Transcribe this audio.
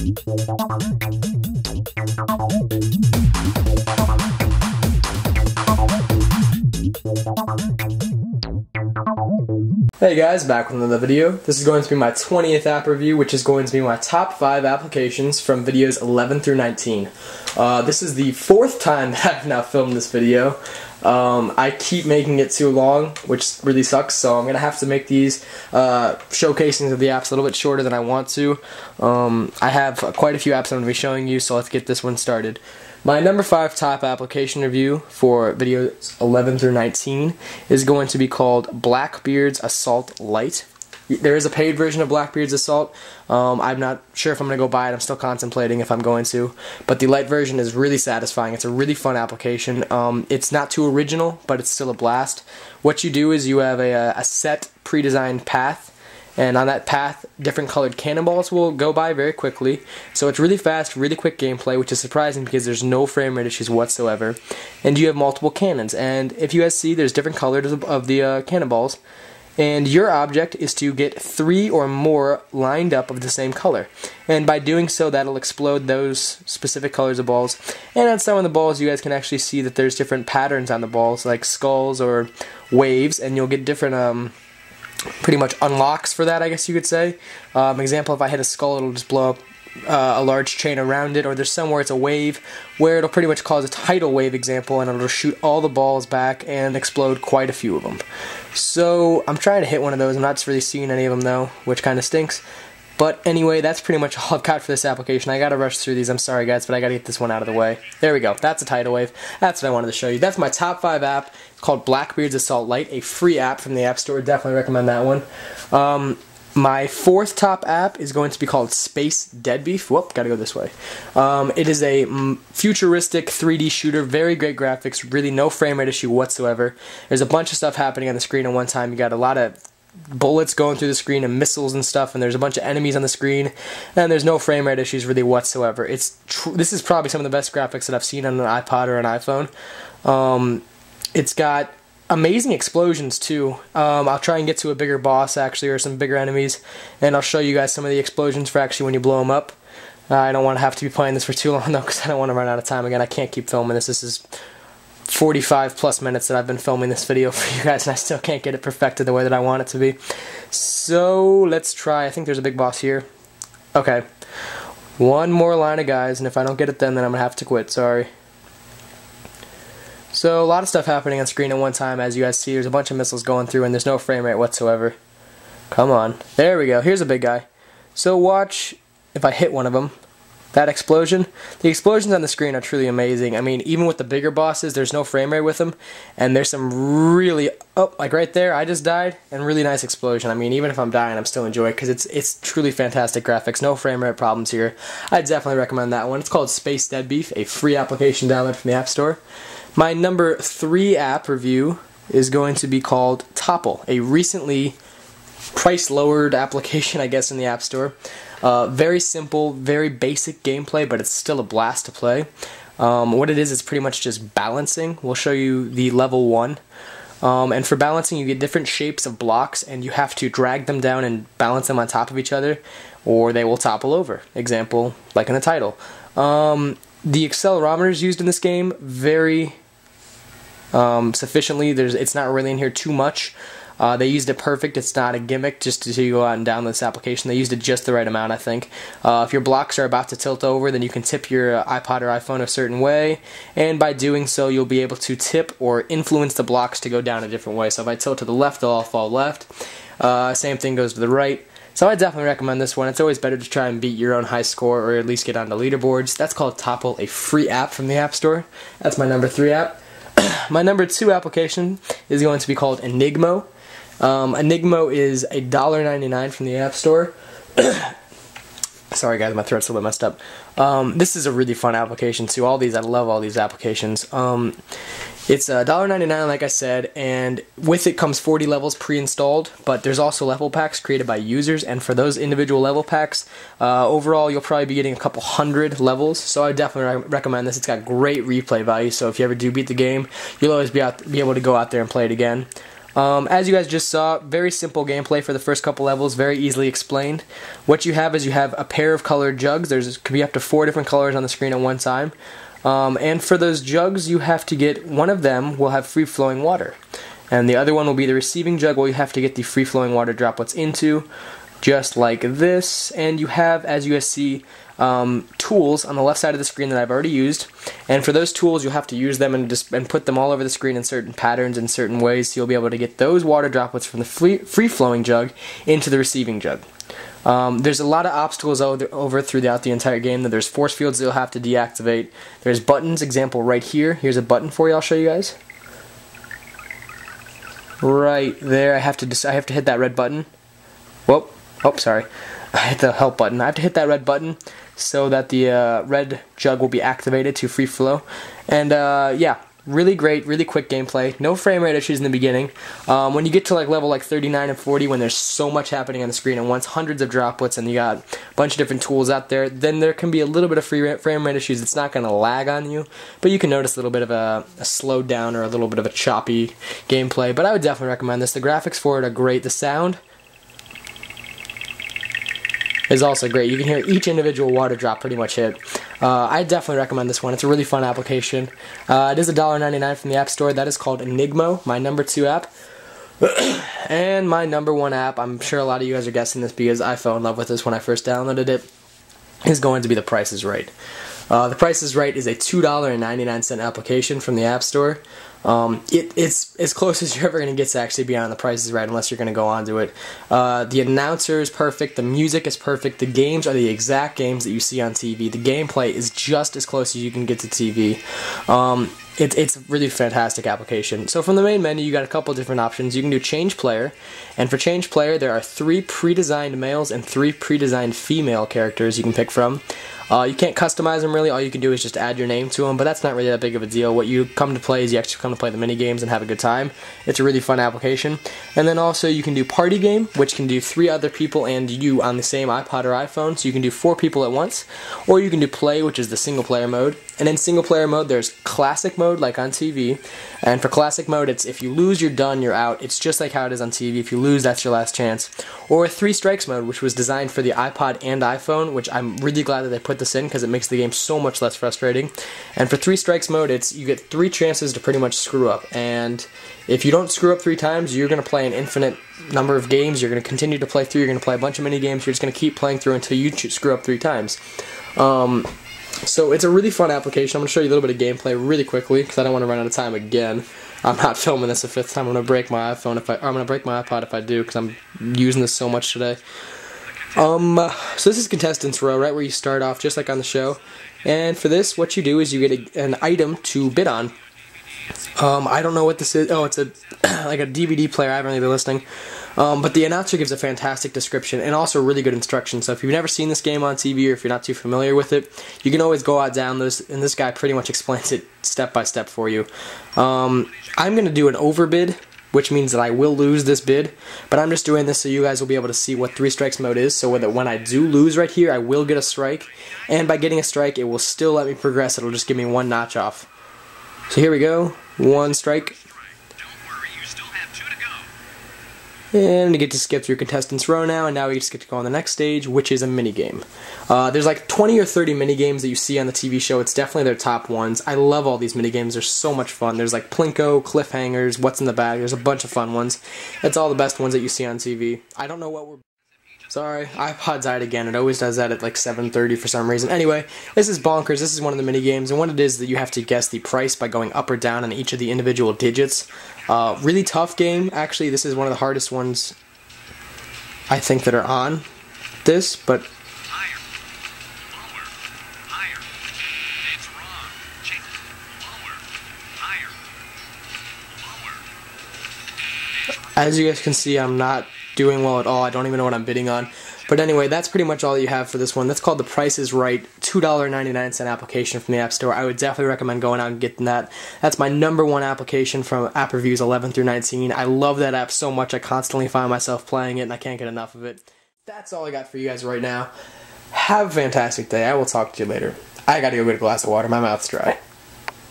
Hey guys, back with another video. This is going to be my 20th app review, which is going to be my top 5 applications from videos 11 through 19. This is the 4th time that I've now filmed this video. I keep making it too long, which really sucks, so I'm going to have to make these showcasings of the apps a little bit shorter than I want to. I have quite a few apps I'm going to be showing you, so let's get this one started. My number 5 top application review for videos 11 through 19 is going to be called BlackBears Assault Lite. There is a paid version of BlackBears Assault. I'm not sure if I'm going to go buy it. I'm still contemplating if I'm going to. But the Lite version is really satisfying. It's a really fun application. It's not too original, but it's still a blast. What you do is you have a set pre-designed path. And on that path, different colored cannonballs will go by very quickly. So it's really fast, really quick gameplay, which is surprising because there's no frame rate issues whatsoever. And you have multiple cannons. And if you guys see, there's different colors of the cannonballs. And your object is to get 3 or more lined up of the same color. And by doing so, that'll explode those specific colors of balls. And on some of the balls, you guys can actually see that there's different patterns on the balls, like skulls or waves, and you'll get different pretty much unlocks for that, I guess you could say. Example, if I hit a skull, it'll just blow up a large chain around it, or there's somewhere it's a wave where it'll pretty much cause a tidal wave example, and it'll shoot all the balls back and explode quite a few of them. So I'm trying to hit one of those. I'm not really seeing any of them though, which kind of stinks. But anyway, that's pretty much all I've got for this application. I gotta rush through these, I'm sorry guys, but I gotta get this one out of the way. There we go, that's a tidal wave. That's what I wanted to show you. That's my top 5 app. It's called BlackBears Assault Lite, a free app from the App Store. Definitely recommend that one. My 4th top app is going to be called DeadBeef. Whoop, gotta go this way. It is a futuristic 3D shooter, very great graphics, really no frame rate issue whatsoever. There's a bunch of stuff happening on the screen at one time. You got a lot of bullets going through the screen and missiles and stuff, and there's a bunch of enemies on the screen, and there's no frame rate issues really whatsoever. This is probably some of the best graphics that I've seen on an iPod or an iPhone. It's got amazing explosions too. I'll try and get to a bigger boss actually, or some bigger enemies, and I'll show you guys some of the explosions for actually when you blow them up. I don't want to have to be playing this for too long though, because I don't want to run out of time. Again, I can't keep filming this. This is 45 plus minutes that I've been filming this video for you guys, and I still can't get it perfected the way that I want it to be. So let's try. I think there's a big boss here. Okay, one more line of guys, and if I don't get it then I'm gonna have to quit. Sorry. So a lot of stuff happening on screen at one time. As you guys see, there's a bunch of missiles going through, and there's no frame rate whatsoever. Come on, there we go. Here's a big guy. So watch if I hit one of them. That explosion, the explosions on the screen are truly amazing. I mean, even with the bigger bosses, there's no frame rate with them, and there's some really, like right there, I just died, and really nice explosion. I mean, even if I'm dying, I'm still enjoying it, because it's truly fantastic graphics, no frame rate problems here. I definitely recommend that one. It's called DeadBeef, a free application download from the App Store. My number 3 app review is going to be called Topple, a recently price-lowered application, I guess, in the App Store. Very simple, very basic gameplay, but it's still a blast to play. What it is, it's pretty much just balancing. We'll show you the level 1. And for balancing, you get different shapes of blocks, and you have to drag them down and balance them on top of each other, or they will topple over. Example, like in the title. The accelerometers used in this game, very sufficiently. It's not really in here too much. They used it perfect. It's not a gimmick just to go out and download this application. They used it just the right amount, I think. If your blocks are about to tilt over, then you can tip your iPod or iPhone a certain way, and by doing so, you'll be able to tip or influence the blocks to go down a different way. So if I tilt to the left, they'll all fall left. Same thing goes to the right. So I definitely recommend this one. It's always better to try and beat your own high score, or at least get onto leaderboards. That's called Topple, a free app from the App Store. That's my number 3 app. My number 2 application is going to be called Enigmo. Enigmo is $1.99 from the App Store. Sorry guys, my throat's a little bit messed up. This is a really fun application too. I love all these applications. It's $1.99 like I said, and with it comes 40 levels pre-installed, but there's also level packs created by users, and for those individual level packs, overall you'll probably be getting a couple hundred levels, so I definitely recommend this. It's got great replay value, so if you ever do beat the game, you'll always be able to go out there and play it again. As you guys just saw, very simple gameplay for the first couple levels, very easily explained. What you have is you have a pair of colored jugs. Could be up to 4 different colors on the screen at one time. And for those jugs, you have to get, one of them will have free-flowing water. And the other one will be the receiving jug where you have to get the free-flowing water droplets into, just like this. And you have, as you guys see, tools on the left side of the screen that I've already used. And for those tools, you'll have to use them and put them all over the screen in certain patterns and certain ways, so you'll be able to get those water droplets from the free-flowing jug into the receiving jug. There's a lot of obstacles throughout the entire game. There's force fields that you'll have to deactivate. There's buttons, example right here. Here's a button for you, I'll show you guys. Right there, I have to hit that red button. Whoop, oh, sorry. I hit the help button. I have to hit that red button so that the red jug will be activated to free flow. And yeah, really great, really quick gameplay. No frame rate issues in the beginning. When you get to like level like 39 and 40, when there's so much happening on the screen at once, hundreds of droplets, and you got a bunch of different tools out there, then there can be a little bit of frame rate issues. It's not going to lag on you, but you can notice a little bit of a slowed down or a little bit of a choppy gameplay. But I would definitely recommend this. The graphics for it are great. The sound is also great. You can hear each individual water drop pretty much hit. I definitely recommend this one. It's a really fun application. It is $1.99 from the App Store. That is called Enigmo, my number 2 app. And my number 1 app, I'm sure a lot of you guys are guessing this because I fell in love with this when I first downloaded it, is going to be The Price is Right. The Price is Right is a $2.99 application from the App Store. It's as close as you're ever going to get to actually being on The Price is Right, unless you're going to go onto it. The announcer is perfect, the music is perfect, the games are the exact games that you see on TV. The gameplay is just as close as you can get to TV. It's a really fantastic application. So from the main menu, you got a couple different options. You can do Change Player, and for Change Player, there are 3 pre-designed males and 3 pre-designed female characters you can pick from. You can't customize them really. All you can do is just add your name to them, but that's not really that big of a deal. What you come to play is you actually come to play the mini games and have a good time. It's a really fun application. And then also you can do Party Game, which can do 3 other people and you on the same iPod or iPhone, so you can do 4 people at once. Or you can do Play, which is the single player mode. And in single player mode, there's Classic mode, like on TV. And for Classic mode, it's if you lose, you're done, you're out. It's just like how it is on TV. If you lose, that's your last chance. Or 3 Strikes mode, which was designed for the iPod and iPhone, which I'm really glad that they put this in because it makes the game so much less frustrating. And for 3 Strikes mode, you get 3 chances to pretty much screw up. And if you don't screw up 3 times, you're going to play an infinite number of games. You're going to continue to play through. You're going to play a bunch of mini games. You're just going to keep playing through until you screw up 3 times. So it's a really fun application. I'm going to show you a little bit of gameplay really quickly because I don't want to run out of time again. I'm not filming this a 5th time. I'm going to break my iPhone I'm going to break my iPod if I do because I'm using this so much today. So this is Contestants Row, right where you start off just like on the show. And for this, what you do is you get an item to bid on. I don't know what this is. Oh, it's a like a DVD player. I haven't really been listening. But the announcer gives a fantastic description and also really good instructions. So if you've never seen this game on TV or if you're not too familiar with it, you can always go out down this, and this guy pretty much explains it step by step for you. I'm going to do an overbid, which means that I will lose this bid, but I'm just doing this so you guys will be able to see what 3 Strikes mode is, so that when I do lose right here, I will get a strike, and by getting a strike, it will still let me progress. It'll just give me 1 notch off. So here we go, 1 strike. And we get to skip through Contestants Row now, and now we just get to go on the next stage, which is a minigame. There's like 20 or 30 minigames that you see on the TV show. It's definitely their top ones. I love all these minigames. They're so much fun. There's like Plinko, Cliffhangers, What's in the Bag. There's a bunch of fun ones. It's all the best ones that you see on TV. I don't know what we're... Sorry, iPod died again. It always does that at like 7:30 for some reason. Anyway, this is Bonkers. This is one of the mini-games, and what it is that you have to guess the price by going up or down on each of the individual digits. Really tough game. Actually, this is one of the hardest ones I think that are on this, but... Higher. Lower. Higher. It's wrong. Change it. Lower. Higher. Lower. As you guys can see, I'm not doing well at all. I don't even know what I'm bidding on. But anyway, that's pretty much all you have for this one. That's called The Price is Right, $2.99 application from the App Store. I would definitely recommend going out and getting that. That's my number 1 application from app reviews 11 through 19. I love that app so much. I constantly find myself playing it, and I can't get enough of it. That's all I got for you guys right now. Have a fantastic day. I will talk to you later. I gotta go get a glass of water. My mouth's dry.